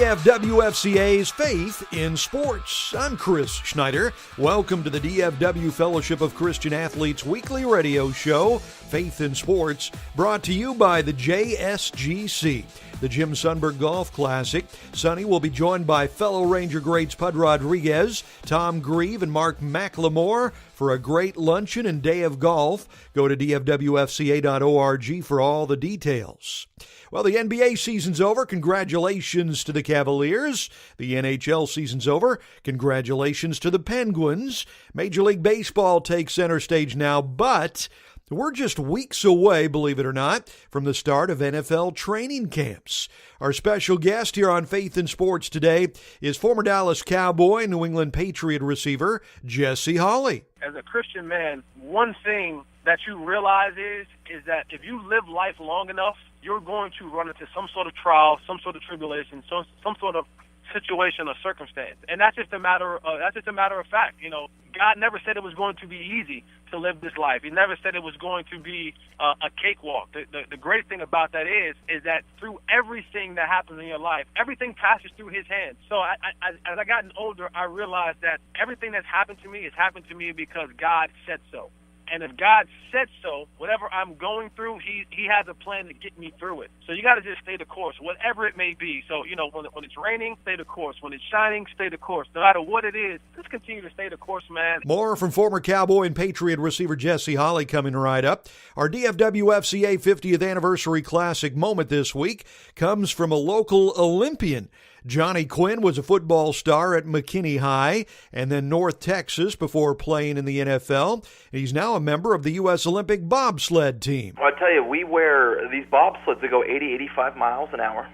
DFW FCA's Faith in Sports. I'm Chris Schneider. Welcome to the DFW Fellowship of Christian Athletes weekly radio show, Faith in Sports, brought to you by the JSGC, the Jim Sundberg Golf Classic. Sonny will be joined by fellow Ranger greats Pud Rodriguez, Tom Grieve, and Mark McLemore for a great luncheon and day of golf. Go to dfwfca.org for all the details. Well, the NBA season's over. Congratulations to the Cavaliers. The NHL season's over. Congratulations to the Penguins. Major League Baseball takes center stage now, but we're just weeks away, believe it or not, from the start of NFL training camps. Our special guest here on Faith in Sports today is former Dallas Cowboy and New England Patriot receiver Jesse Holley. As a Christian man, one thing that you realize is that if you live life long enough, you're going to run into some sort of trial, some sort of tribulation, some sort of situation or circumstance, and that's just a matter of fact. You know, God never said it was going to be easy to live this life. He never said it was going to be a cakewalk. The great thing about that is that through everything that happens in your life, everything passes through His hands. So as I gotten older, I realized that everything that's happened to me has happened to me because God said so. And if God said so, whatever I'm going through, He has a plan to get me through it. So you got to just stay the course, whatever it may be. So, you know, when it's raining, stay the course. When it's shining, stay the course. No matter what it is, just continue to stay the course, man. More from former Cowboy and Patriot receiver Jesse Holley coming right up. Our DFW FCA 50th Anniversary Classic moment this week comes from a local Olympian. Johnny Quinn was a football star at McKinney High and then North Texas before playing in the NFL. He's now a member of the U.S. Olympic bobsled team. Well, I tell you, we wear these bobsleds that go 80, 85 miles an hour.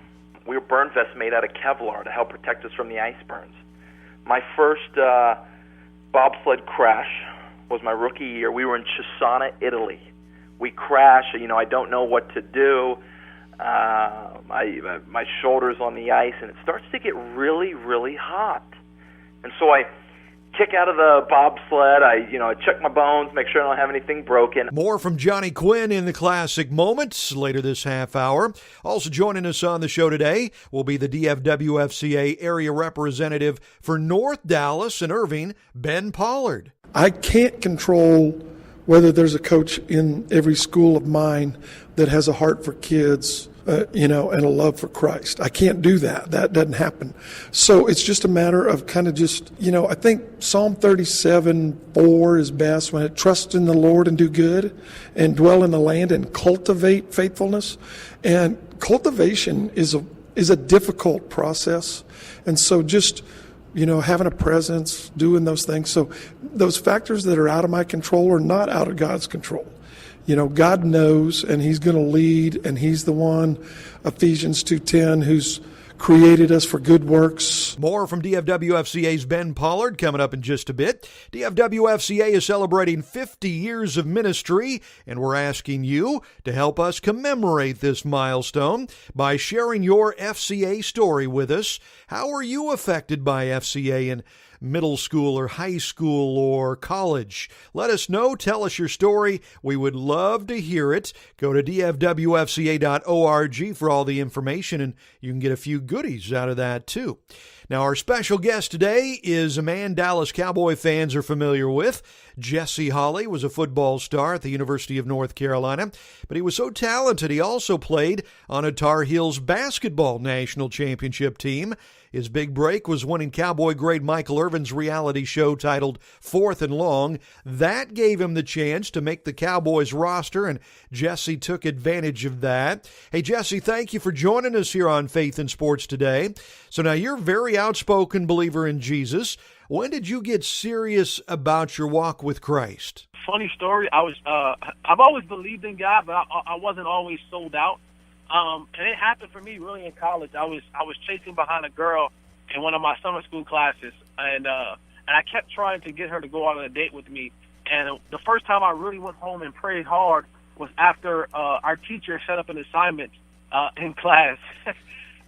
We wear burn vests made out of Kevlar to help protect us from the ice burns. My first bobsled crash was my rookie year. We were in Cesana, Italy. We crashed. You know, I don't know what to do. My shoulder's on the ice, and it starts to get really, really hot. And so I kick out of the bobsled. I check my bones, make sure I don't have anything broken. More from Johnny Quinn in the classic moments later this half hour. Also joining us on the show today will be the DFW FCA area representative for North Dallas and Irving, Ben Pollard. I can't control whether there's a coach in every school of mine that has a heart for kids, and a love for Christ. I can't do that. That doesn't happen. So it's just a matter of kind of just, I think Psalm 37:4 is best when it trusts in the Lord and do good and dwell in the land and cultivate faithfulness. And cultivation is a difficult process. And so just, having a presence, doing those things. So those factors that are out of my control are not out of God's control. God knows, and He's going to lead, and He's the one, Ephesians 2:10, who's created us for good works. More from DFW FCA's Ben Pollard coming up in just a bit. DFW FCA is celebrating 50 years of ministry, and we're asking you to help us commemorate this milestone by sharing your FCA story with us. How were you affected by FCA in middle school or high school or college? Let us know. Tell us your story. We would love to hear it. Go to dfwfca.org for all the information, and you can get a few goodies out of that too. Now, our special guest today is a man Dallas Cowboy fans are familiar with. Jesse Holley was a football star at the University of North Carolina, but he was so talented he also played on a Tar Heels basketball national championship team. His big break was winning Cowboy great Michael Irvin's reality show titled 4th and Long. That gave him the chance to make the Cowboys roster, and Jesse took advantage of that. Hey, Jesse, thank you for joining us here on Faith in Sports today. So now you're a very outspoken believer in Jesus. When did you get serious about your walk with Christ? Funny story. I've always believed in God, but I wasn't always sold out. And it happened for me really in college. I was chasing behind a girl in one of my summer school classes, and I kept trying to get her to go out on a date with me. And the first time I really went home and prayed hard was after our teacher set up an assignment in class.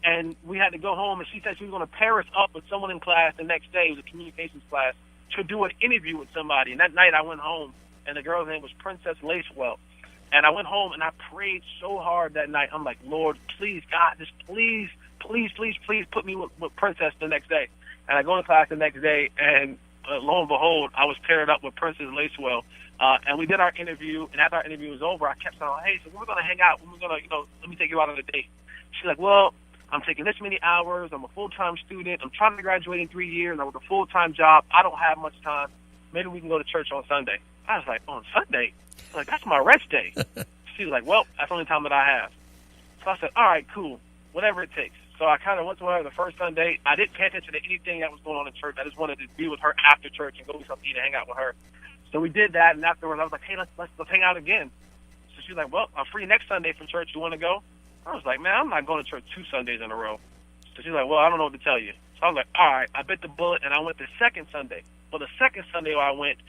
And we had to go home, and she said she was going to pair us up with someone in class the next day. It was a communications class to do an interview with somebody. And that night I went home, and the girl's name was Princess Lacewell. And I went home, and I prayed so hard that night. I'm like, Lord, please, God, just please please put me with Princess the next day. And I go to class the next day, and lo and behold, I was paired up with Princess Lacewell. And we did our interview, and after our interview was over, I kept saying, hey, so we're going to hang out. We're going to, let me take you out on a date. She's like, well, I'm taking this many hours. I'm a full-time student. I'm trying to graduate in 3 years. I work a full-time job. I don't have much time. Maybe we can go to church on Sunday. I was like, on Sunday? Like, that's my rest day. She was like, well, that's the only time that I have. So I said, all right, cool, whatever it takes. So I kind of went to her the first Sunday. I didn't pay attention to anything that was going on in church. I just wanted to be with her after church and go get something to eat and hang out with her. So we did that, and afterwards I was like, hey, let's hang out again. So she's like, well, I'm free next Sunday for church. You want to go? I was like, man, I'm not going to church 2 Sundays in a row. So she's like, well, I don't know what to tell you. So I was like, all right, I bit the bullet, and I went the second Sunday. Well, the second Sunday I went,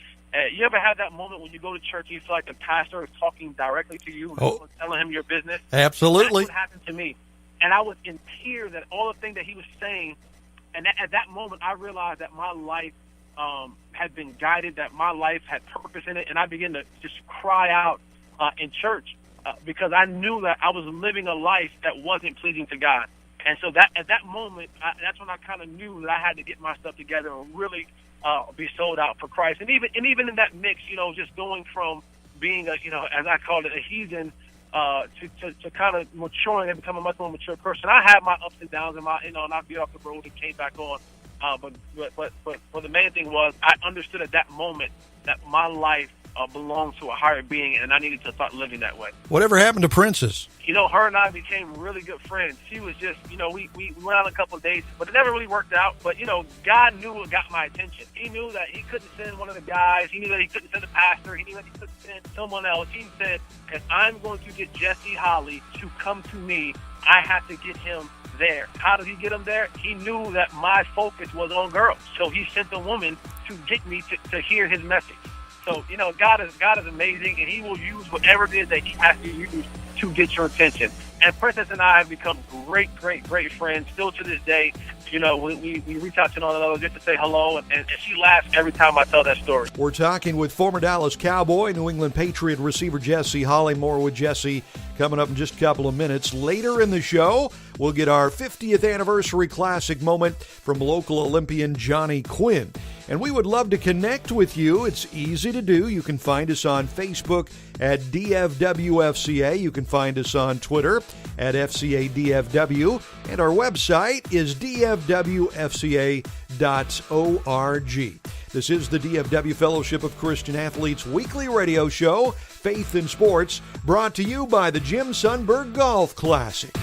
you ever have that moment when you go to church and you feel like the pastor is talking directly to you, telling him your business? Absolutely. That's what happened to me. And I was in tears at all the things that he was saying. And at that moment, I realized that my life had been guided, that my life had purpose in it. And I began to just cry out in church because I knew that I was living a life that wasn't pleasing to God. And so that at that moment, that's when I kind of knew that I had to get my stuff together and really be sold out for Christ. And even in that mix, just going from being as I called it, a heathen, to kind of maturing and become a much more mature person. I had my ups and downs, and and I get off the road and came back on. But the main thing was I understood at that moment that my life belonged to a higher being, and I needed to start living that way. Whatever happened to Princess? Her and I became really good friends. She was just, we went on a couple of dates, but it never really worked out. But, God knew what got my attention. He knew that he couldn't send one of the guys. He knew that he couldn't send a pastor. He knew that he couldn't send someone else. He said, if I'm going to get Jesse Holley to come to me, I have to get him there. How did he get him there? He knew that my focus was on girls. So he sent a woman to get me to hear his message. So, God is amazing, and he will use whatever it is that he has to use to get your attention. And Princess and I have become great friends still to this day. We reach out to one another just to say hello, and she laughs every time I tell that story. We're talking with former Dallas Cowboy, New England Patriot receiver Jesse Holley. More with Jesse coming up in just a couple of minutes. Later in the show, we'll get our 50th anniversary classic moment from local Olympian Johnny Quinn. And we would love to connect with you. It's easy to do. You can find us on Facebook at DFW FCA. You can find us on Twitter at FCADFW. And our website is dfwfca.org. This is the DFW Fellowship of Christian Athletes weekly radio show, Faith in Sports, brought to you by the Jim Sundberg Golf Classic.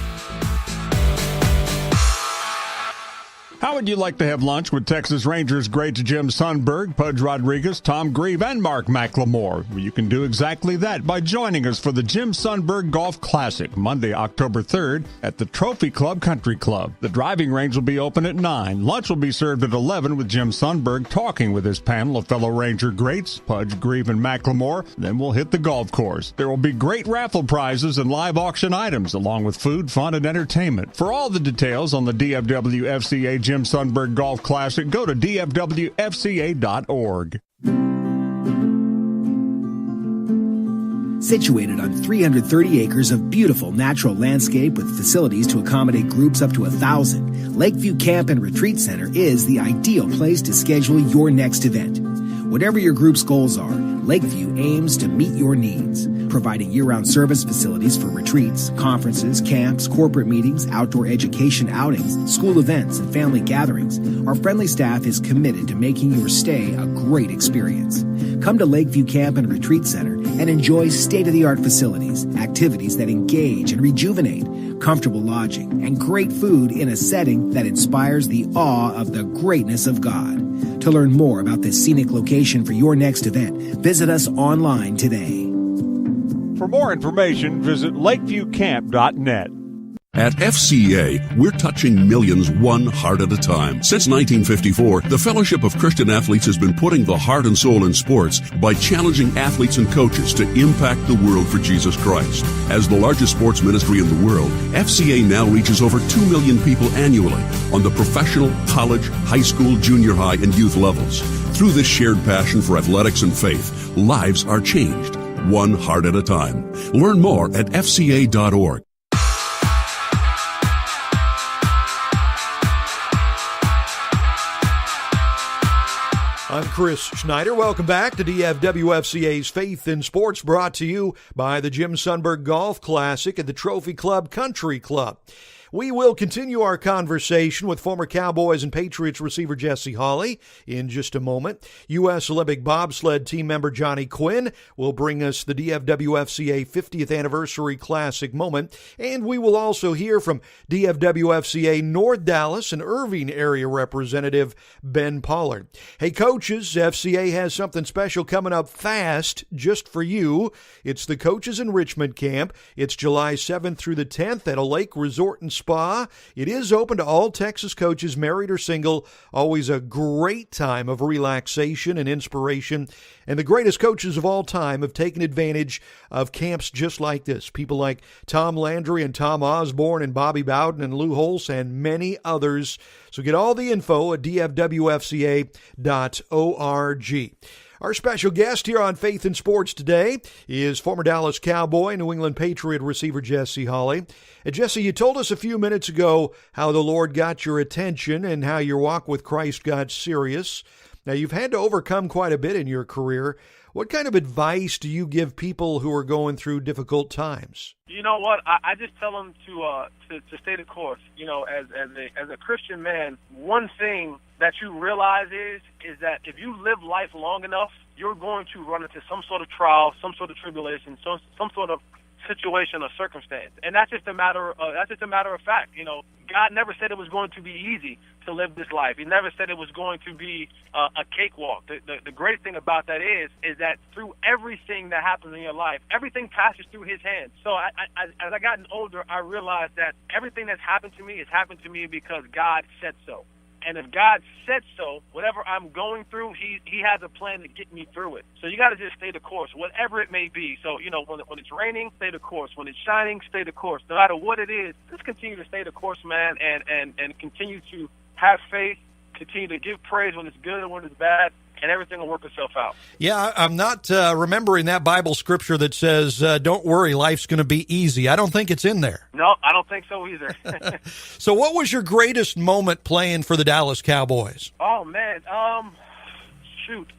How would you like to have lunch with Texas Rangers greats Jim Sundberg, Pudge Rodriguez, Tom Grieve, and Mark McLemore? Well, you can do exactly that by joining us for the Jim Sundberg Golf Classic, Monday, October 3rd at the Trophy Club Country Club. The driving range will be open at 9. Lunch will be served at 11 with Jim Sundberg talking with his panel of fellow Ranger greats, Pudge, Grieve, and McLemore. Then we'll hit the golf course. There will be great raffle prizes and live auction items, along with food, fun, and entertainment. For all the details on the DFW FCA Jim Sundberg Golf Classic, go to dfwfca.org. Situated on 330 acres of beautiful natural landscape with facilities to accommodate groups up to 1,000, Lakeview Camp and Retreat Center is the ideal place to schedule your next event. Whatever your group's goals are, Lakeview aims to meet your needs, providing year-round service facilities for retreats, conferences, camps, corporate meetings, outdoor education outings, school events, and family gatherings. Our friendly staff is committed to making your stay a great experience. Come to Lakeview Camp and Retreat Center and enjoy state-of-the-art facilities, activities that engage and rejuvenate, comfortable lodging, and great food in a setting that inspires the awe of the greatness of God. To learn more about this scenic location for your next event, visit us online today. For more information, visit lakeviewcamp.net. At FCA, we're touching millions one heart at a time. Since 1954, the Fellowship of Christian Athletes has been putting the heart and soul in sports by challenging athletes and coaches to impact the world for Jesus Christ. As the largest sports ministry in the world, FCA now reaches over 2 million people annually on the professional, college, high school, junior high, and youth levels. Through this shared passion for athletics and faith, lives are changed, one heart at a time. Learn more at fca.org. I'm Chris Schneider. Welcome back to DFW FCA's Faith in Sports, brought to you by the Jim Sundberg Golf Classic at the Trophy Club Country Club. We will continue our conversation with former Cowboys and Patriots receiver Jesse Holley in just a moment. U.S. Olympic bobsled team member Johnny Quinn will bring us the DFW FCA 50th Anniversary Classic moment. And we will also hear from DFW FCA North Dallas and Irving area representative Ben Pollard. Hey, coaches, FCA has something special coming up fast just for you. It's the Coaches Enrichment Camp. It's July 7th through the 10th at a lake resort and spa. It is open to all Texas coaches, married or single. Always a great time of relaxation and inspiration. And the greatest coaches of all time have taken advantage of camps just like this. People like Tom Landry and Tom Osborne and Bobby Bowden and Lou Holtz and many others. So get all the info at dfwfca.org. Our special guest here on Faith in Sports today is former Dallas Cowboy, New England Patriot receiver Jesse Holley. Jesse, you told us a few minutes ago how the Lord got your attention and how your walk with Christ got serious. Now, you've had to overcome quite a bit in your career. What kind of advice do you give people who are going through difficult times? You know what? I just tell them to stay the course. You know, as a Christian man, one thing that you realize is that if you live life long enough, you're going to run into some sort of trial, some sort of tribulation, some sort of situation or circumstance, and that's just a matter of fact. You know, God never said it was going to be easy to live this life. He never said it was going to be a cakewalk. The great thing about that is that through everything that happens in your life, everything passes through His hands. So as I gotten older, I realized that everything that's happened to me has happened to me because God said so. And if God said so, whatever I'm going through, He has a plan to get me through it. So you got to just stay the course, whatever it may be. So, you know, when it's raining, stay the course. When it's shining, stay the course. No matter what it is, just continue to stay the course, man, and continue to have faith, continue to give praise when it's good and when it's bad, and everything will work itself out. Yeah, I'm not remembering that Bible scripture that says, don't worry, life's going to be easy. I don't think it's in there. No, I don't think so either. So what was your greatest moment playing for the Dallas Cowboys? Oh, man.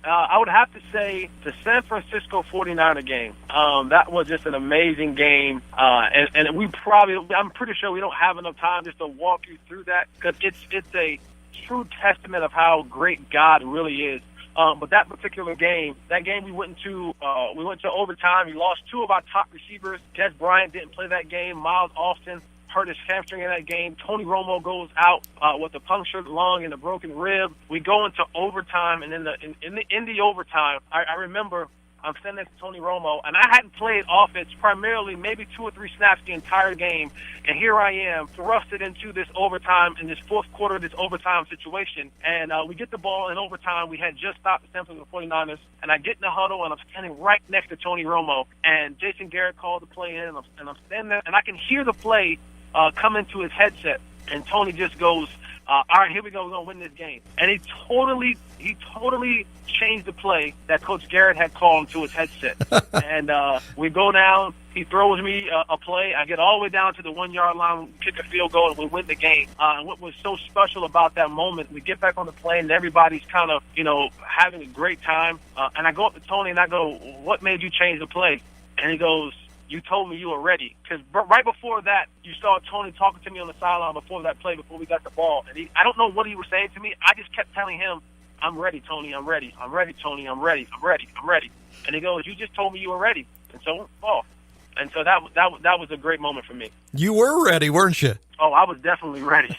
I would have to say the San Francisco 49er game. That was just an amazing game. And I'm pretty sure we don't have enough time just to walk you through that, because it's a true testament of how great God really is. But that particular game, we went into overtime. We lost two of our top receivers. Des Bryant didn't play that game. Miles Austin hurt his hamstring in that game. Tony Romo goes out with a punctured lung and a broken rib. We go into overtime, and in the overtime, I remember I'm standing next to Tony Romo, and I hadn't played offense primarily maybe 2 or 3 snaps the entire game, and here I am thrusted into this overtime, in this fourth quarter of this overtime situation, and we get the ball in overtime. We had just stopped the San Francisco 49ers, and I get in the huddle, and I'm standing right next to Tony Romo, and Jason Garrett called the play in, and I'm standing there, and I can hear the play come into his headset, and Tony just goes, all right, here we go. We're going to win this game. And he totally changed the play that Coach Garrett had called into his headset. And we go down. He throws me a play. I get all the way down to the 1-yard line, kick a field goal, and we win the game. And what was so special about that moment, we get back on the plane, and everybody's kind of, having a great time. And I go up to Tony, and I go, what made you change the play? And he goes, you told me you were ready. Because right before that, you saw Tony talking to me on the sideline before that play, before we got the ball. And I don't know what he was saying to me. I just kept telling him, I'm ready, Tony, I'm ready. I'm ready, Tony, I'm ready. I'm ready. I'm ready. And he goes, you just told me you were ready. And so, And so that was a great moment for me. You were ready, weren't you? Oh, I was definitely ready.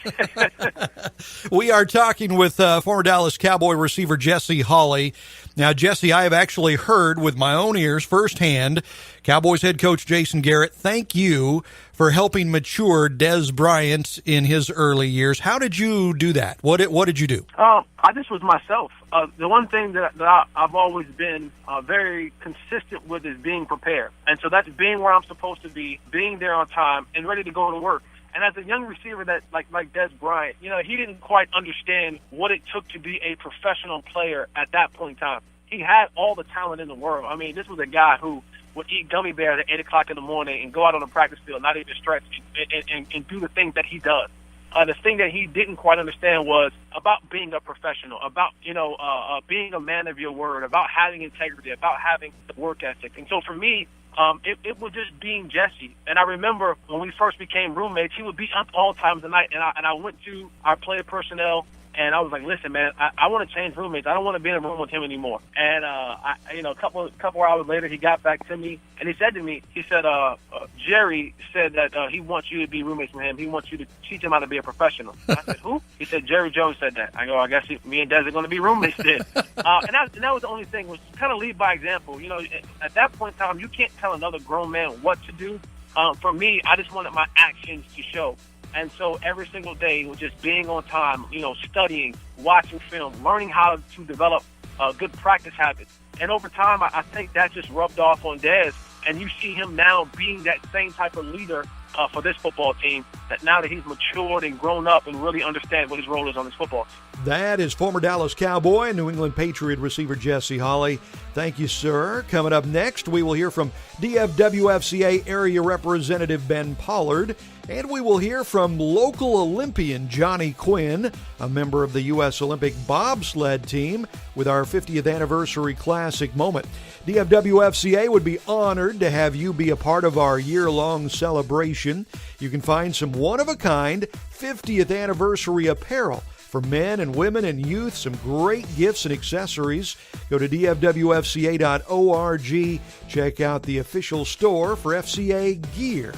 We are talking with former Dallas Cowboy receiver Jesse Holley. Now, Jesse, I have actually heard with my own ears firsthand Cowboys head coach Jason Garrett thank you for helping mature Des Bryant in his early years. How did you do that? What did you do? I just was myself. The one thing that I've always been very consistent with is being prepared. And so that's being where I'm supposed to be, being there on time, and ready to go to work. And as a young receiver that like Des Bryant, he didn't quite understand what it took to be a professional player at that point in time. He had all the talent in the world. I mean, this was a guy who would eat gummy bears at 8 o'clock in the morning and go out on the practice field, not even stretch, and do the things that he does. the thing that he didn't quite understand was about being a professional, about, being a man of your word, about having integrity, about having the work ethic. And so for me, it was just being Jesse. And I remember when we first became roommates, he would be up all times of the night. And I went to our player personnel, and I was like, listen, man, I want to change roommates. I don't want to be in a room with him anymore. And, a couple hours later, he got back to me, and he said to me, Jerry said that he wants you to be roommates with him. He wants you to teach him how to be a professional. I said, who? He said, Jerry Jones said that. I go, I guess me and Des are going to be roommates then. And that was the only thing, was kind of lead by example. At that point in time, you can't tell another grown man what to do. For me, I just wanted my actions to show. And so every single day was just being on time, studying, watching film, learning how to develop good practice habits. And over time, I think that just rubbed off on Dez. And you see him now being that same type of leader for this football team, that now that he's matured and grown up and really understands what his role is on this football team. That is former Dallas Cowboy and New England Patriot receiver Jesse Holley. Thank you, sir. Coming up next, we will hear from DFW FCA area representative Ben Pollard, and we will hear from local Olympian Johnny Quinn, a member of the U.S. Olympic bobsled team, with our 50th anniversary classic moment. DFW FCA would be honored to have you be a part of our year-long celebration. You can find some one-of-a-kind 50th anniversary apparel for men and women and youth, some great gifts and accessories. Go to dfwfca.org. Check out the official store for FCA gear.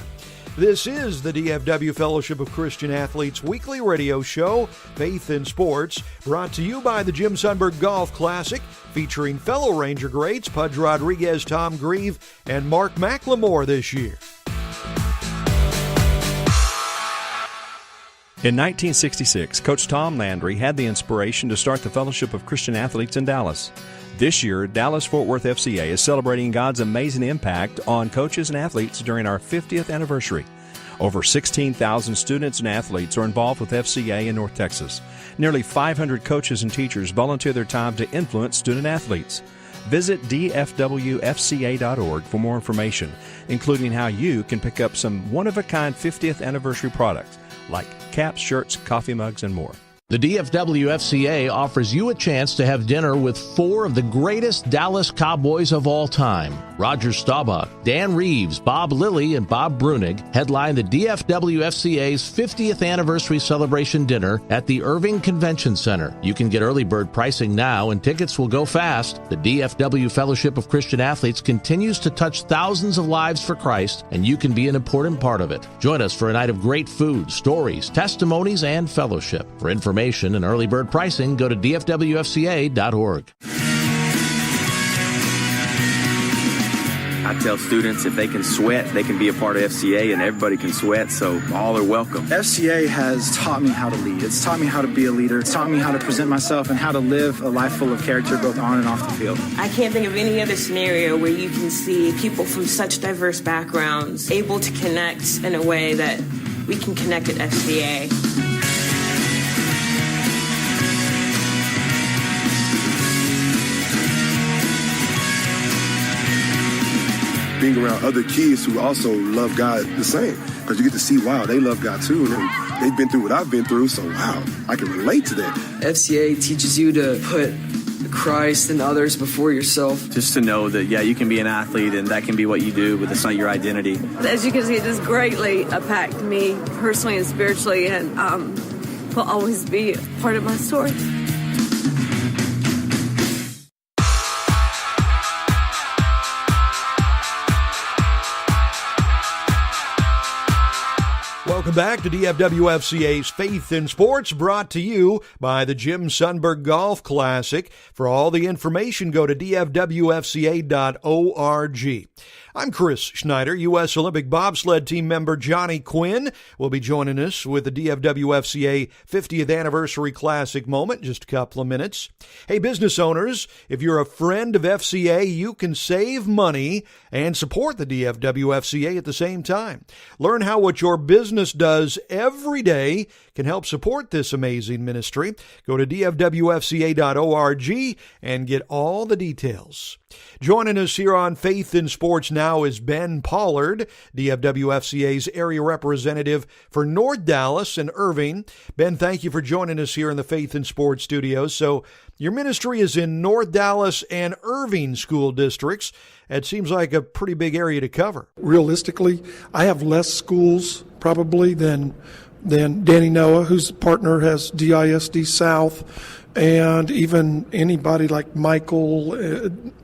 This is the DFW Fellowship of Christian Athletes weekly radio show, Faith in Sports, brought to you by the Jim Sundberg Golf Classic, featuring fellow Ranger greats Pudge Rodriguez, Tom Grieve, and Mark McLemore this year. In 1966, Coach Tom Landry had the inspiration to start the Fellowship of Christian Athletes in Dallas. This year, Dallas-Fort Worth FCA is celebrating God's amazing impact on coaches and athletes during our 50th anniversary. Over 16,000 students and athletes are involved with FCA in North Texas. Nearly 500 coaches and teachers volunteer their time to influence student athletes. Visit dfwfca.org for more information, including how you can pick up some one-of-a-kind 50th anniversary products like caps, shirts, coffee mugs, and more. The DFW FCA offers you a chance to have dinner with 4 of the greatest Dallas Cowboys of all time. Roger Staubach, Dan Reeves, Bob Lilly, and Bob Brunig headline the DFW FCA's 50th anniversary celebration dinner at the Irving Convention Center. You can get early bird pricing now, and tickets will go fast. The DFW Fellowship of Christian Athletes continues to touch thousands of lives for Christ, and you can be an important part of it. Join us for a night of great food, stories, testimonies, and fellowship. For information and early bird pricing, go to dfwfca.org. I tell students if they can sweat, they can be a part of FCA, and everybody can sweat, so all are welcome. FCA has taught me how to lead. It's taught me how to be a leader. It's taught me how to present myself and how to live a life full of character, both on and off the field. I can't think of any other scenario where you can see people from such diverse backgrounds able to connect in a way that we can connect at FCA. Being around other kids who also love God the same, because you get to see, wow, they love God too, and they've been through what I've been through, so wow, I can relate to that. FCA teaches you to put Christ and others before yourself. Just to know that, yeah, you can be an athlete, and that can be what you do, but it's not your identity. As you can see, it has greatly impacted me personally and spiritually, and will always be part of my story. Welcome back to DFW FCA's Faith in Sports, brought to you by the Jim Sundberg Golf Classic. For all the information, go to dfwfca.org. I'm Chris Schneider. U.S. Olympic bobsled team member Johnny Quinn will be joining us with the DFW FCA 50th Anniversary Classic moment in just a couple of minutes. Hey, business owners, if you're a friend of FCA, you can save money and support the DFW FCA at the same time. Learn how what your business does every day can help support this amazing ministry. Go to dfwfca.org and get all the details. Joining us here on Faith in Sports now now is Ben Pollard, DFW FCA's area representative for North Dallas and Irving. Ben, thank you for joining us here in the Faith in Sports studios. So your ministry is in North Dallas and Irving school districts. It seems like a pretty big area to cover. Realistically, I have less schools probably than Danny Noah, whose partner has DISD South, and even anybody like Michael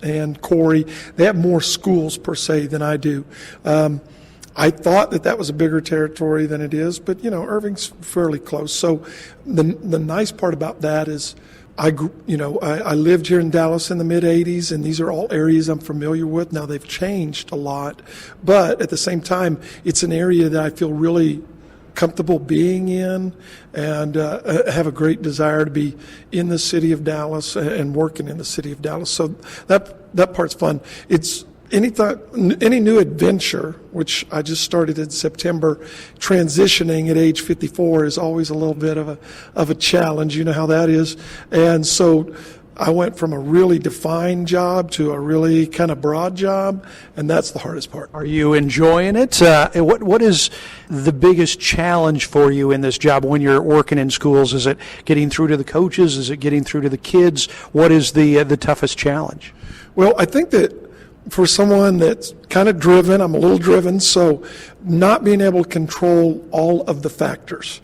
and Corey. They have more schools per se than I do. I thought that was a bigger territory than it is, but Irving's fairly close. So the nice part about that is I lived here in Dallas in the mid-'80s, and these are all areas I'm familiar with. Now they've changed a lot, but at the same time, it's an area that I feel really comfortable being in, and have a great desire to be in the city of Dallas and working in the city of Dallas. So that part's fun. It's any new adventure, which I just started in September, transitioning at age 54 is always a little bit of a challenge. You know how that is. And so I went from a really defined job to a really kind of broad job, and that's the hardest part. Are you enjoying it? What is the biggest challenge for you in this job when you're working in schools? Is it getting through to the coaches? Is it getting through to the kids? What is the toughest challenge? Well, I think that for someone that's kind of driven, I'm a little driven, so not being able to control all of the factors.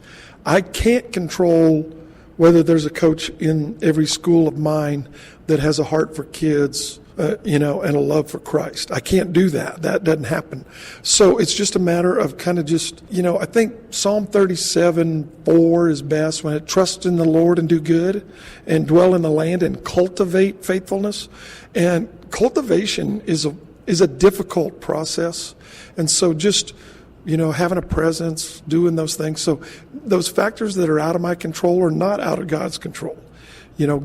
I can't control whether there's a coach in every school of mine that has a heart for kids, and a love for Christ. I can't do that. That doesn't happen. So it's just a matter of kind of just, I think Psalm 37:4 is best when it trusts in the Lord and do good and dwell in the land and cultivate faithfulness. And cultivation is a difficult process. And so just, having a presence, doing those things. So those factors that are out of my control are not out of God's control.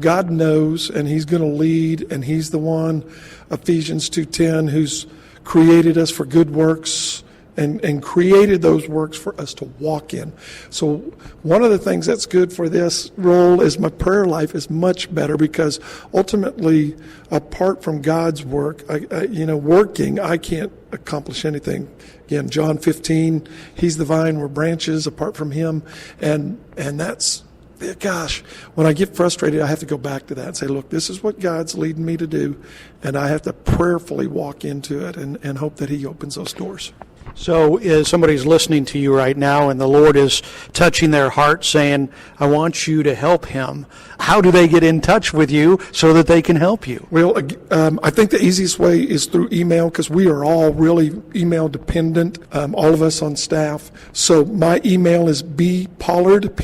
God knows, and He's going to lead, and He's the one, Ephesians 2:10, who's created us for good works and created those works for us to walk in. So one of the things that's good for this role is my prayer life is much better, because ultimately, apart from God's work, working, I can't accomplish anything. Again, John 15, He's the vine, we're branches apart from Him. And that's, gosh, when I get frustrated, I have to go back to that and say, look, this is what God's leading me to do. And I have to prayerfully walk into it and hope that He opens those doors. So somebody's listening to you right now, and the Lord is touching their heart saying, I want you to help him. How do they get in touch with you so that they can help you? Well, I think the easiest way is through email, because we are all really email dependent, all of us on staff. So my email is bpollard, Pollard,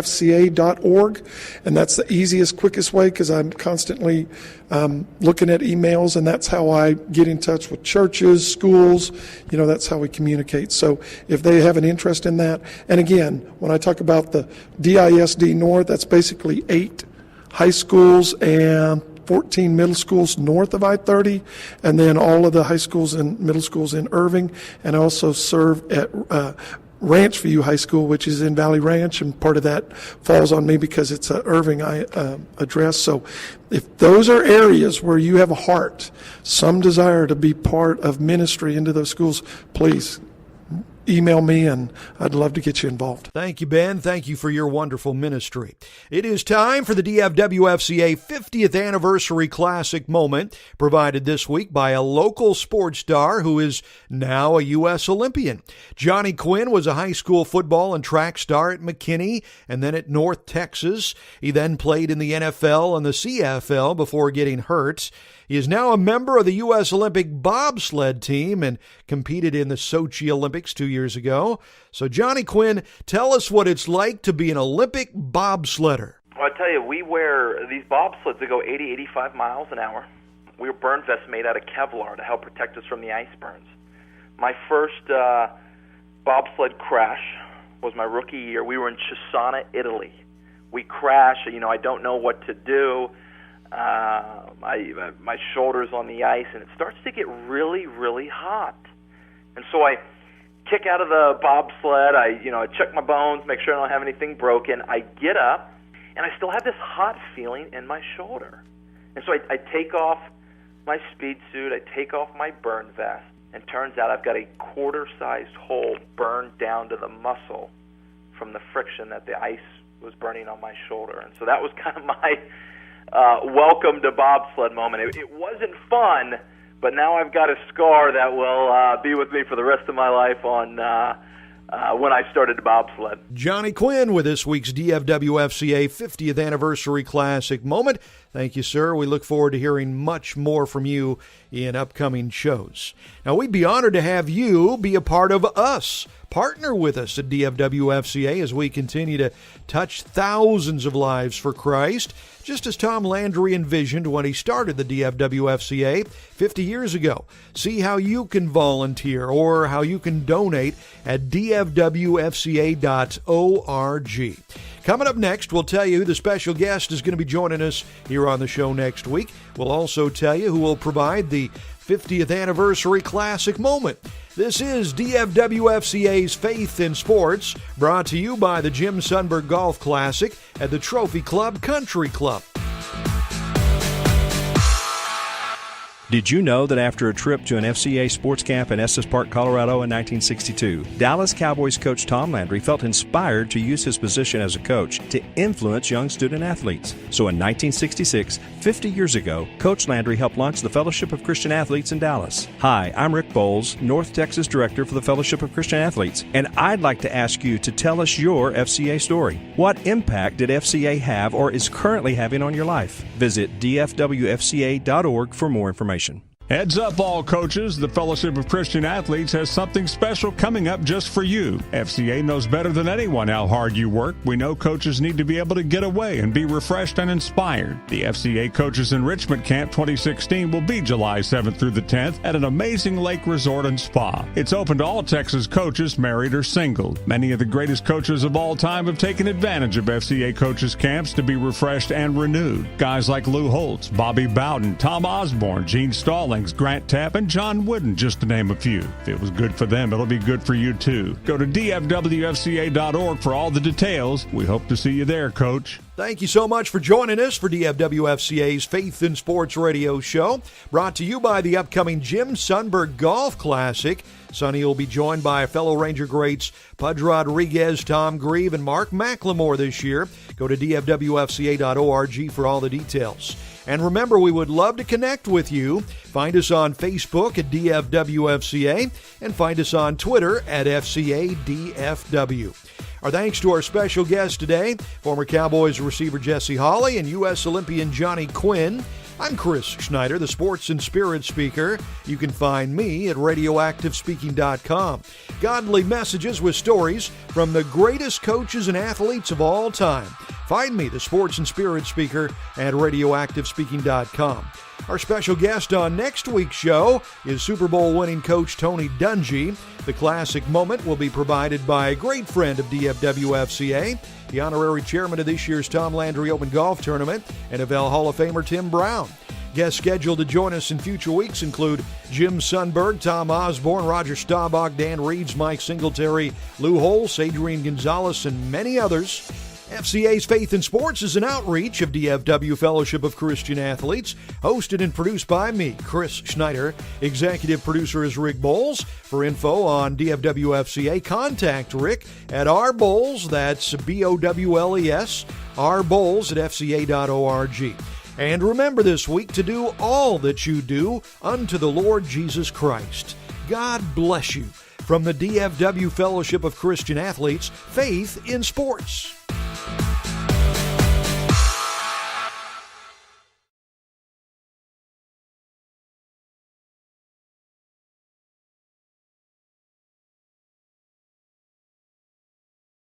@fca.org. And that's the easiest, quickest way, because I'm constantly looking at emails, and that's how I get in touch with churches, schools. That's how we communicate. So if they have an interest in that, and again, when I talk about the DISD North, that's basically 8 high schools and 14 middle schools north of I-30, and then all of the high schools and middle schools in Irving, and I also serve at Ranch View High School, which is in Valley Ranch, and part of that falls on me because it's an Irving address. So if those are areas where you have a heart, some desire to be part of ministry into those schools, please email me, and I'd love to get you involved. Thank you, Ben. Thank you for your wonderful ministry. It is time for the DFW FCA 50th Anniversary Classic moment, provided this week by a local sports star who is now a U.S. Olympian. Johnny Quinn was a high school football and track star at McKinney and then at North Texas. He then played in the NFL and the CFL before getting hurt. He is now a member of the U.S. Olympic bobsled team and competed in the Sochi Olympics 2 years ago. So, Johnny Quinn, tell us what it's like to be an Olympic bobsledder. Well, I tell you, we wear these bobsleds that go 80, 85 miles an hour. We wear burn vests made out of Kevlar to help protect us from the ice burns. My first bobsled crash was my rookie year. We were in Cesana, Italy. We crashed. I don't know what to do. My shoulder's on the ice, and it starts to get really, really hot. And so I kick out of the bobsled. I check my bones, make sure I don't have anything broken. I get up, and I still have this hot feeling in my shoulder. And so I take off my speed suit, I take off my burn vest, and turns out I've got a quarter-sized hole burned down to the muscle from the friction that the ice was burning on my shoulder. And so that was kind of my welcome to bobsled moment. It wasn't fun, but now I've got a scar that will be with me for the rest of my life on when I started to bobsled. Johnny Quinn with this week's DFW FCA 50th Anniversary Classic moment. Thank you, sir. We look forward to hearing much more from you in upcoming shows. Now, we'd be honored to have you be a part of us. Partner with us at DFW FCA as we continue to touch thousands of lives for Christ, just as Tom Landry envisioned when he started the DFW FCA 50 years ago. See how you can volunteer or how you can donate at dfwfca.org. Coming up next, we'll tell you who the special guest is going to be joining us here on the show next week. We'll also tell you who will provide the 50th Anniversary Classic moment. This is DFW FCA's Faith in Sports, brought to you by the Jim Sundberg Golf Classic at the Trophy Club Country Club. Did you know that after a trip to an FCA sports camp in Estes Park, Colorado in 1962, Dallas Cowboys coach Tom Landry felt inspired to use his position as a coach to influence young student athletes. So in 1966, 50 years ago, Coach Landry helped launch the Fellowship of Christian Athletes in Dallas. Hi, I'm Rick Bowles, North Texas Director for the Fellowship of Christian Athletes, and I'd like to ask you to tell us your FCA story. What impact did FCA have or is currently having on your life? Visit dfwfca.org for more information. Heads up, all coaches. The Fellowship of Christian Athletes has something special coming up just for you. FCA knows better than anyone how hard you work. We know coaches need to be able to get away and be refreshed and inspired. The FCA Coaches Enrichment Camp 2016 will be July 7th through the 10th at an amazing lake resort and spa. It's open to all Texas coaches, married or single. Many of the greatest coaches of all time have taken advantage of FCA Coaches Camps to be refreshed and renewed. Guys like Lou Holtz, Bobby Bowden, Tom Osborne, Gene Stallings, Grant Tapp, and John Wooden, just to name a few. If it was good for them, it'll be good for you too. Go to dfwfca.org for all the details. We hope to see you there, Coach. Thank you so much for joining us for DFW FCA's Faith in Sports radio show, brought to you by the upcoming Jim Sundberg Golf Classic. Sonny will be joined by fellow Ranger greats Pudge Rodriguez, Tom Grieve, and Mark McLemore this year. Go to dfwfca.org for all the details. And remember, we would love to connect with you. Find us on Facebook at DFWFCA and find us on Twitter at FCADFW. Our thanks to our special guest today, former Cowboys receiver Jesse Holley and U.S. Olympian Johnny Quinn. I'm Chris Schneider, the Sports and Spirit Speaker. You can find me at radioactivespeaking.com. Godly messages with stories from the greatest coaches and athletes of all time. Find me, the Sports and Spirit Speaker, at radioactivespeaking.com. Our special guest on next week's show is Super Bowl winning coach Tony Dungy. The classic moment will be provided by a great friend of DFW FCA, the honorary chairman of this year's Tom Landry Open Golf Tournament, NFL Hall of Famer Tim Brown. Guests scheduled to join us in future weeks include Jim Sundberg, Tom Osborne, Roger Staubach, Dan Reeves, Mike Singletary, Lou Holtz, Adrian Gonzalez, and many others. FCA's Faith in Sports is an outreach of DFW Fellowship of Christian Athletes, hosted and produced by me, Chris Schneider. Executive producer is Rick Bowles. For info on DFW FCA, contact Rick at rbowles, that's B-O-W-L-E-S, rbowles at fca.org. And remember this week to do all that you do unto the Lord Jesus Christ. God bless you. From the DFW Fellowship of Christian Athletes, Faith in Sports.